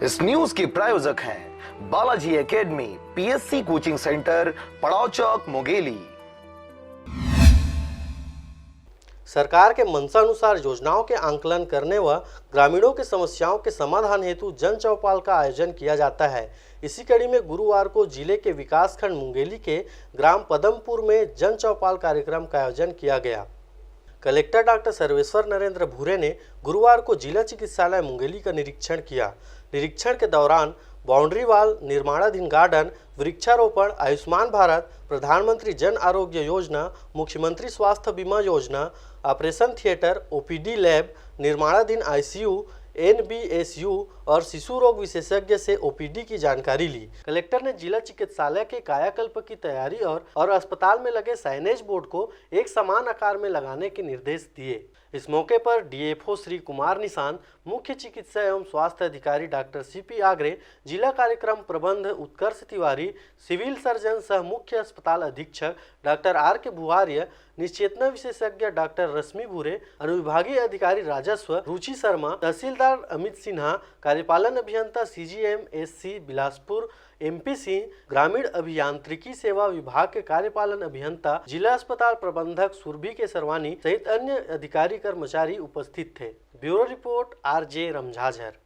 इस न्यूज के प्रायोजक हैं Balaji academy, PSC coaching centre, पड़ाव चौक, मुंगेली। सरकार के मंशानुसार योजनाओं के आंकलन करने व ग्रामीणों की समस्याओं के समाधान हेतु जन चौपाल का आयोजन किया जाता है। इसी कड़ी में गुरुवार को जिले के विकासखंड मुंगेली के ग्राम पदमपुर में जन चौपाल कार्यक्रम का आयोजन किया गया। कलेक्टर डॉक्टर सर्वेश्वर नरेंद्र भूरे ने गुरुवार को जिला चिकित्सालय मुंगेली का निरीक्षण किया। निरीक्षण के दौरान बाउंड्री वॉल, निर्माणाधीन गार्डन, वृक्षारोपण, आयुष्मान भारत, प्रधानमंत्री जन आरोग्य योजना, मुख्यमंत्री स्वास्थ्य बीमा योजना, ऑपरेशन थिएटर, ओपीडी लैब, निर्माणाधीन आईसीयू, एनबीएसयू और शिशु रोग विशेषज्ञ से ओपीडी की जानकारी ली। कलेक्टर ने जिला चिकित्सालय के कायाकल्प की तैयारी और अस्पताल में लगे साइनेज बोर्ड को एक समान आकार में लगाने के निर्देश दिए। इस मौके पर डीएफओ श्री कुमार निशांत, मुख्य चिकित्सा एवं स्वास्थ्य अधिकारी डॉक्टर सीपी आगरे, जिला कार्यक्रम प्रबंध उत्कर्ष तिवारी, सिविल सर्जन सह मुख्य अस्पताल अधीक्षक डॉक्टर आर के बुहार्य, निश्चेतना विशेषज्ञ डॉक्टर रश्मि भूरे, अनुविभागीय अधिकारी राजस्व रुचि शर्मा, तहसीलदार अमित सिन्हा, कार्यपालन अभियंता CGM-SC बिलासपुर MP सिंह, ग्रामीण अभियांत्रिकी सेवा विभाग के कार्यपालन अभियंता, जिला अस्पताल प्रबंधक सुरभि के सरवानी सहित अन्य अधिकारी कर्मचारी उपस्थित थे। Bureau report RJ रमझाझर।